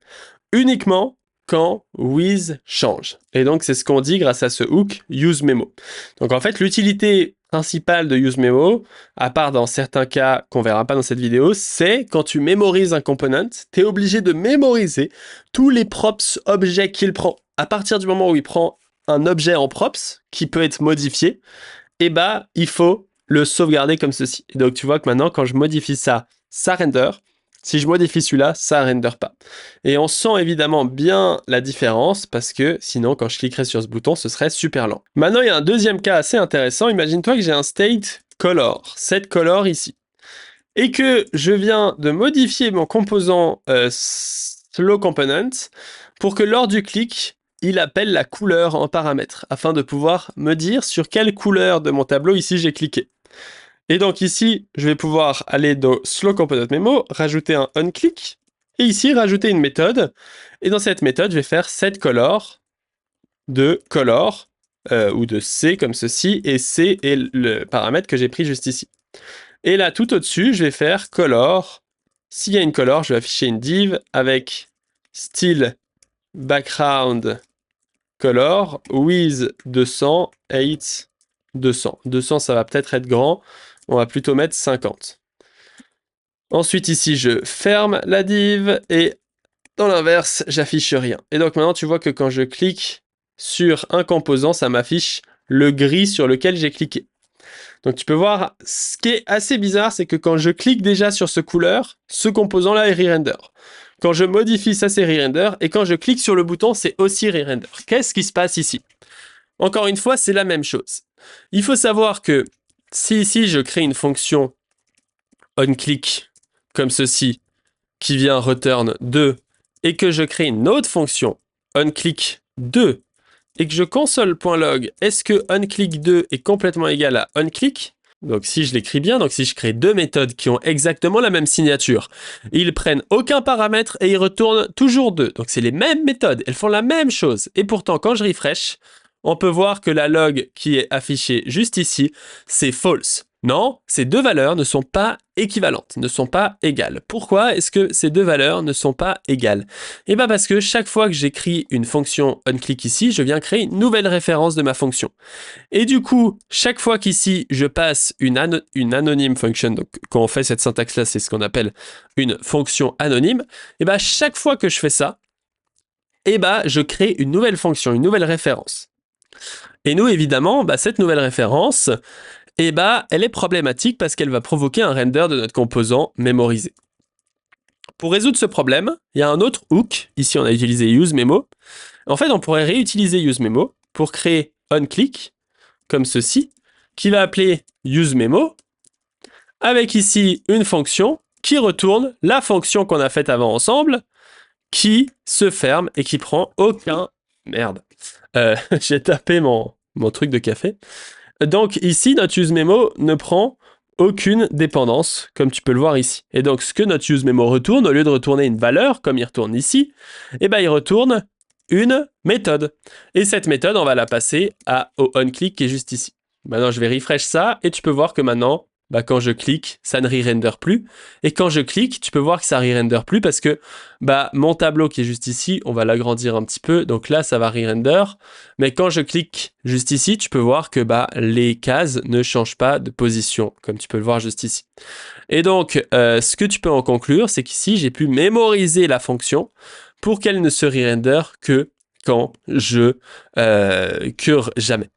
uniquement quand with change. Et donc, c'est ce qu'on dit grâce à ce hook useMemo. Donc, en fait, l'utilité principale de useMemo, à part dans certains cas qu'on verra pas dans cette vidéo, c'est quand tu mémorises un component, tu es obligé de mémoriser tous les props objets qu'il prend. À partir du moment où il prend un objet en props qui peut être modifié, et bah, il faut le sauvegarder comme ceci. Et donc tu vois que maintenant, quand je modifie ça, ça render. Si je modifie celui-là, ça render pas. Et on sent évidemment bien la différence parce que sinon, quand je cliquerais sur ce bouton, ce serait super lent. Maintenant, il y a un deuxième cas assez intéressant. Imagine-toi que j'ai un state color, set color ici. Et que je viens de modifier mon composant slow component pour que lors du clic, il appelle la couleur en paramètre afin de pouvoir me dire sur quelle couleur de mon tableau ici j'ai cliqué. Et donc ici, je vais pouvoir aller dans slow component memo, rajouter un onClick, et ici rajouter une méthode. Et dans cette méthode, je vais faire setColor de color, ou de C comme ceci, et C est le paramètre que j'ai pris juste ici. Et là, tout au-dessus, je vais faire color. S'il y a une color, je vais afficher une div avec style background color with 200, 8, 200. 200, ça va peut-être être grand. On va plutôt mettre 50. Ensuite, ici, je ferme la div et dans l'inverse, j'affiche rien. Et donc maintenant, tu vois que quand je clique sur un composant, ça m'affiche le gris sur lequel j'ai cliqué. Donc tu peux voir, ce qui est assez bizarre, c'est que quand je clique déjà sur ce couleur, ce composant-là est re-render. Quand je modifie ça, c'est re-render. Et quand je clique sur le bouton, c'est aussi re-render. Qu'est-ce qui se passe ici? Encore une fois, c'est la même chose. Il faut savoir que si ici, je crée une fonction onClick comme ceci, qui vient return 2, et que je crée une autre fonction onClick 2, et que je console.log, est-ce que onClick2 est complètement égal à onClick? Donc si je l'écris bien, donc si je crée deux méthodes qui ont exactement la même signature, ils prennent aucun paramètre et ils retournent toujours 2. Donc c'est les mêmes méthodes, elles font la même chose. Et pourtant, quand je refresh, on peut voir que la log qui est affichée juste ici, c'est false. Non, ces deux valeurs ne sont pas équivalentes, ne sont pas égales. Pourquoi est-ce que ces deux valeurs ne sont pas égales? Eh bien parce que chaque fois que j'écris une fonction onClick ici, je viens créer une nouvelle référence de ma fonction. Et du coup, chaque fois qu'ici, je passe une anonyme function, donc quand on fait cette syntaxe-là, c'est ce qu'on appelle une fonction anonyme, et bien chaque fois que je fais ça, et ben je crée une nouvelle fonction, une nouvelle référence. Et nous, évidemment, cette nouvelle référence, elle est problématique parce qu'elle va provoquer un render de notre composant mémorisé. Pour résoudre ce problème, il y a un autre hook. Ici, on a utilisé useMemo. En fait, on pourrait réutiliser useMemo pour créer onClick, comme ceci, qui va appeler useMemo, avec ici une fonction qui retourne la fonction qu'on a faite avant ensemble, qui se ferme et qui prend aucun... Merde. J'ai tapé mon truc de café. Donc ici, notre useMemo ne prend aucune dépendance, comme tu peux le voir ici. Et donc ce que notre useMemo retourne, au lieu de retourner une valeur, comme il retourne ici, il retourne une méthode. Et cette méthode, on va la passer au onClick qui est juste ici. Maintenant, je vais refresh ça, et tu peux voir que maintenant, quand je clique, ça ne re-render plus. Et quand je clique, tu peux voir que ça re-render plus parce que mon tableau qui est juste ici, on va l'agrandir un petit peu. Donc là, ça va re-render. Mais quand je clique juste ici, tu peux voir que les cases ne changent pas de position, comme tu peux le voir juste ici. Et donc, ce que tu peux en conclure, c'est qu'ici, j'ai pu mémoriser la fonction pour qu'elle ne se re-render que quand je cure jamais.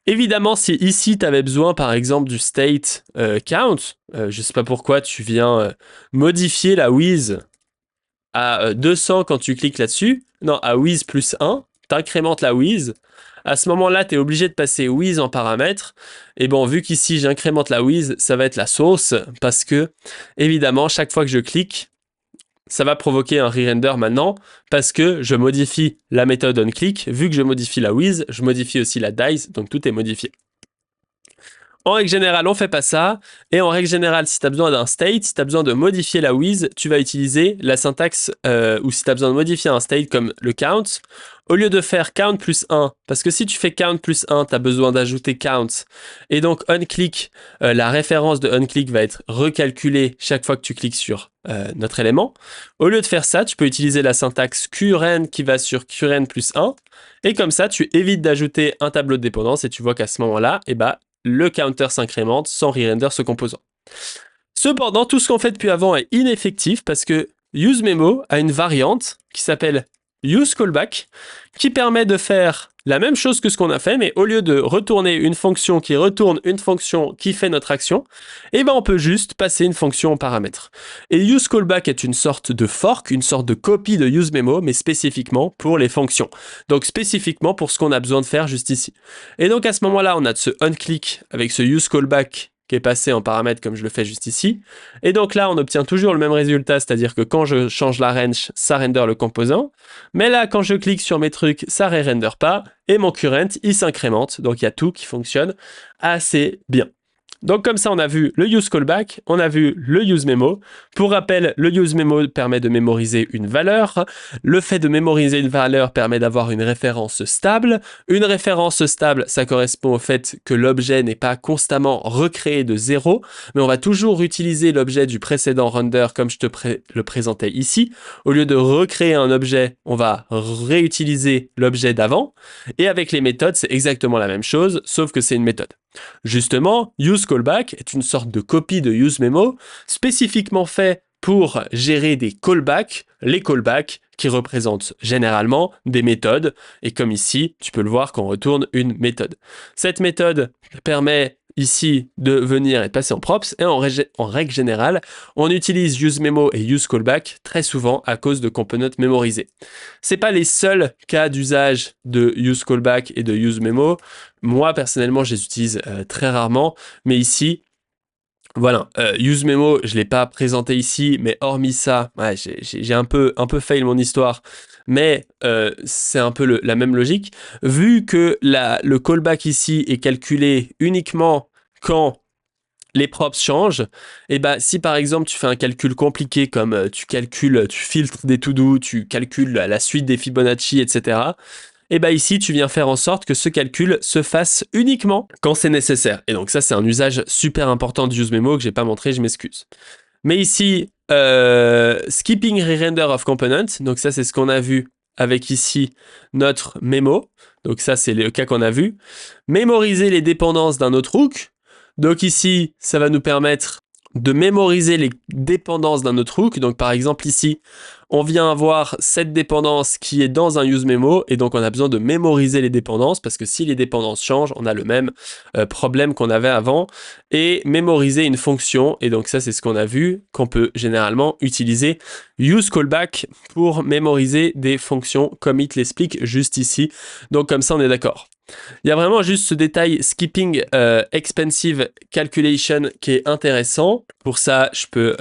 Évidemment, si ici tu avais besoin par exemple du state count, je sais pas pourquoi tu viens modifier la with à 200 quand tu cliques là-dessus, non, à with plus 1, tu incrémentes la with, à ce moment-là, tu es obligé de passer with en paramètre, et bon, vu qu'ici j'incrémente la with, ça va être la source, parce que, évidemment, chaque fois que je clique, ça va provoquer un re-render maintenant parce que je modifie la méthode onClick. Vu que je modifie la with, je modifie aussi la dice, donc tout est modifié. En règle générale, on ne fait pas ça. Et en règle générale, si tu as besoin d'un state, si tu as besoin de modifier la with, tu vas utiliser la syntaxe, ou si tu as besoin de modifier un state comme le count, au lieu de faire count plus 1, parce que si tu fais count plus 1, tu as besoin d'ajouter count. Et donc onClick, la référence de onClick va être recalculée chaque fois que tu cliques sur notre élément. Au lieu de faire ça, tu peux utiliser la syntaxe qrn qui va sur qrn plus 1. Et comme ça, tu évites d'ajouter un tableau de dépendance et tu vois qu'à ce moment-là, le counter s'incrémente sans re-render ce composant. Cependant, tout ce qu'on fait depuis avant est ineffectif parce que useMemo a une variante qui s'appelle useCallback qui permet de faire la même chose que ce qu'on a fait, mais au lieu de retourner une fonction qui retourne une fonction qui fait notre action, eh ben on peut juste passer une fonction en paramètre. Et useCallback est une sorte de fork, une sorte de copie de useMemo, mais spécifiquement pour les fonctions. Donc spécifiquement pour ce qu'on a besoin de faire juste ici. Et donc à ce moment-là, on a ce onClick avec ce useCallback qui est passé en paramètre comme je le fais juste ici. Et donc là, on obtient toujours le même résultat, c'est-à-dire que quand je change la range, ça render le composant. Mais là, quand je clique sur mes trucs, ça ne render pas. Et mon current, il s'incrémente. Donc il y a tout qui fonctionne assez bien. Donc comme ça, on a vu le useCallback, on a vu le useMemo. Pour rappel, le useMemo permet de mémoriser une valeur. Le fait de mémoriser une valeur permet d'avoir une référence stable. Une référence stable, ça correspond au fait que l'objet n'est pas constamment recréé de zéro, mais on va toujours utiliser l'objet du précédent render comme je te le présentais ici. Au lieu de recréer un objet, on va réutiliser l'objet d'avant. Et avec les méthodes, c'est exactement la même chose, sauf que c'est une méthode. Justement, useCallback est une sorte de copie de useMemo spécifiquement fait pour gérer des callbacks, les callbacks qui représentent généralement des méthodes, et comme ici, tu peux le voir qu'on retourne une méthode. Cette méthode permet ici de venir et de passer en props, et en règle générale, on utilise useMemo et useCallback très souvent à cause de components mémorisés. C'est pas les seuls cas d'usage de useCallback et de useMemo. Moi, personnellement, je les utilise très rarement, mais ici, voilà, useMemo, je ne l'ai pas présenté ici, mais hormis ça, ouais, j'ai un peu fail mon histoire, mais c'est un peu la même logique. Vu que le callback ici est calculé uniquement quand les props changent, et bah si par exemple tu fais un calcul compliqué comme tu filtres des to-do, tu calcules la suite des Fibonacci, etc., et bah ici tu viens faire en sorte que ce calcul se fasse uniquement quand c'est nécessaire. Et donc ça c'est un usage super important de useMemo que j'ai pas montré, je m'excuse. Mais ici, skipping re-render of component, donc ça c'est ce qu'on a vu avec ici notre mémo, donc ça c'est le cas qu'on a vu. Mémoriser les dépendances d'un autre hook, donc ici ça va nous permettre de mémoriser les dépendances d'un autre hook. Donc par exemple ici, on vient avoir cette dépendance qui est dans un useMemo, et donc on a besoin de mémoriser les dépendances, parce que si les dépendances changent, on a le même problème qu'on avait avant, et mémoriser une fonction, et donc ça c'est ce qu'on a vu, qu'on peut généralement utiliser useCallback pour mémoriser des fonctions, comme il te l'explique juste ici. Donc comme ça on est d'accord. Il y a vraiment juste ce détail skipping expensive calculation qui est intéressant. Pour ça, je peux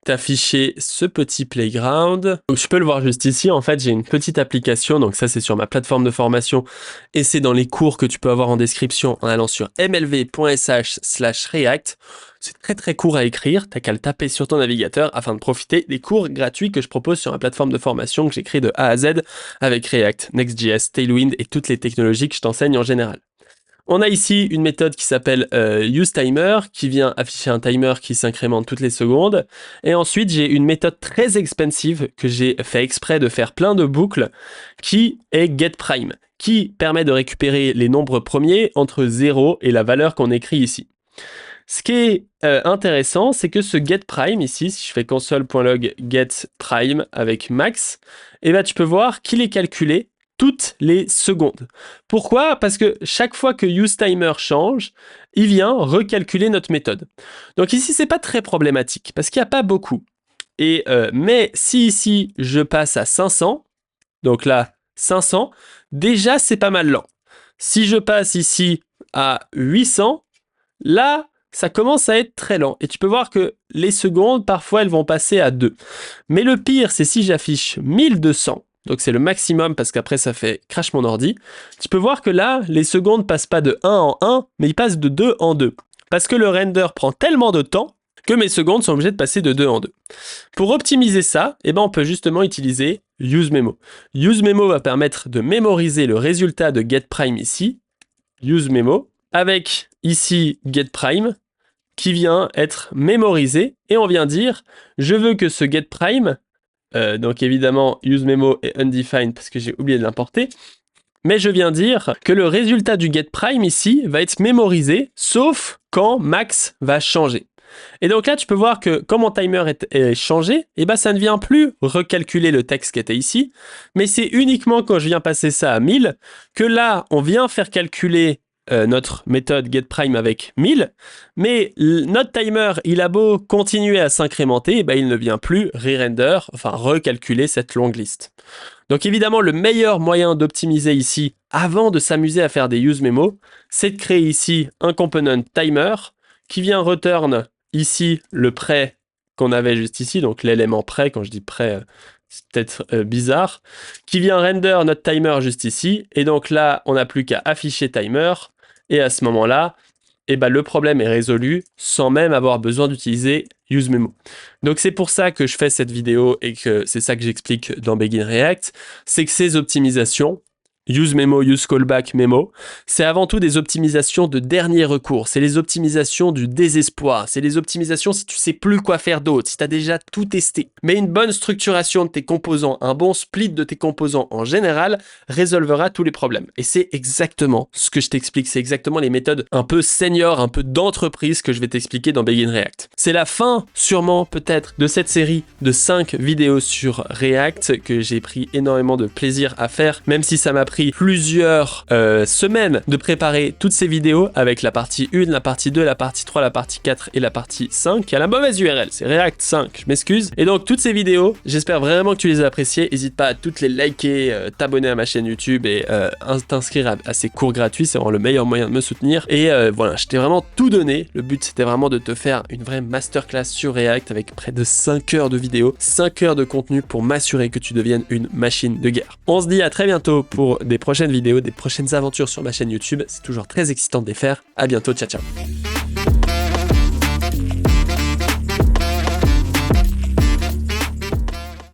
t'afficher ce petit playground. Donc, je peux le voir juste ici. En fait, j'ai une petite application. Donc ça, c'est sur ma plateforme de formation. Et c'est dans les cours que tu peux avoir en description en allant sur mlv.sh/react. C'est très très court à écrire, t'as qu'à le taper sur ton navigateur afin de profiter des cours gratuits que je propose sur ma plateforme de formation que j'écris de A à Z avec React, Next.js, Tailwind et toutes les technologies que je t'enseigne en général. On a ici une méthode qui s'appelle useTimer qui vient afficher un timer qui s'incrémente toutes les secondes. Et ensuite, j'ai une méthode très expensive que j'ai fait exprès de faire plein de boucles qui est getPrime, qui permet de récupérer les nombres premiers entre 0 et la valeur qu'on écrit ici. Ce qui est intéressant, c'est que ce getPrime ici, si je fais console.log getPrime avec max, et ben tu peux voir qu'il est calculé toutes les secondes. Pourquoi? Parce que chaque fois que useTimer change, il vient recalculer notre méthode. Donc ici, c'est pas très problématique, parce qu'il n'y a pas beaucoup. Et, mais si ici, je passe à 500, donc là, 500, déjà, c'est pas mal lent. Si je passe ici à 800, là, ça commence à être très lent. Et tu peux voir que les secondes, parfois, elles vont passer à 2. Mais le pire, c'est si j'affiche 1200. Donc c'est le maximum parce qu'après ça fait crash mon ordi. Tu peux voir que là, les secondes passent pas de 1 en 1, mais ils passent de 2 en 2. Parce que le render prend tellement de temps que mes secondes sont obligées de passer de 2 en 2. Pour optimiser ça, eh ben on peut justement utiliser useMemo. useMemo va permettre de mémoriser le résultat de getPrime ici, useMemo, avec ici getPrime, qui vient être mémorisé, et on vient dire, je veux que ce getPrime, donc évidemment useMemo est undefined parce que j'ai oublié de l'importer, mais je viens dire que le résultat du getPrime ici va être mémorisé, sauf quand max va changer. Et donc là, tu peux voir que quand mon timer est changé, et ben ça ne vient plus recalculer le texte qui était ici, mais c'est uniquement quand je viens passer ça à 1000 que là, on vient faire calculer notre méthode getPrime avec 1000, mais notre timer, il a beau continuer à s'incrémenter, il ne vient plus re-render, enfin recalculer cette longue liste. Donc évidemment, le meilleur moyen d'optimiser ici, avant de s'amuser à faire des use memo, c'est de créer ici un component timer qui vient return ici le prêt qu'on avait juste ici, donc l'élément prêt, quand je dis prêt, c'est peut-être bizarre, qui vient render notre timer juste ici, et donc là, on n'a plus qu'à afficher timer, et à ce moment-là, le problème est résolu sans même avoir besoin d'utiliser useMemo. Donc c'est pour ça que je fais cette vidéo et que c'est ça que j'explique dans Begin React, c'est que ces optimisations, useMemo, useCallback, memo, c'est avant tout des optimisations de dernier recours, c'est les optimisations du désespoir, c'est les optimisations si tu sais plus quoi faire d'autre, si tu as déjà tout testé. Mais une bonne structuration de tes composants, un bon split de tes composants en général, résolvera tous les problèmes. Et c'est exactement ce que je t'explique, c'est exactement les méthodes un peu senior, un peu d'entreprise que je vais t'expliquer dans Begin React. C'est la fin, sûrement, peut-être, de cette série de 5 vidéos sur React que j'ai pris énormément de plaisir à faire, même si ça m'a pris plusieurs semaines de préparer toutes ces vidéos avec la partie 1, la partie 2, la partie 3, la partie 4 et la partie 5 qui a la mauvaise URL, c'est React 5, je m'excuse. Et donc toutes ces vidéos, j'espère vraiment que tu les as appréciées, n'hésite pas à toutes les liker, t'abonner à ma chaîne YouTube et t'inscrire à ces cours gratuits, c'est vraiment le meilleur moyen de me soutenir. Et voilà, je t'ai vraiment tout donné, le but c'était vraiment de te faire une vraie masterclass sur React avec près de 5 heures de vidéos, 5 heures de contenu pour m'assurer que tu deviennes une machine de guerre. On se dit à très bientôt pour des prochaines vidéos, des prochaines aventures sur ma chaîne YouTube. C'est toujours très excitant de les faire. À bientôt, ciao ciao.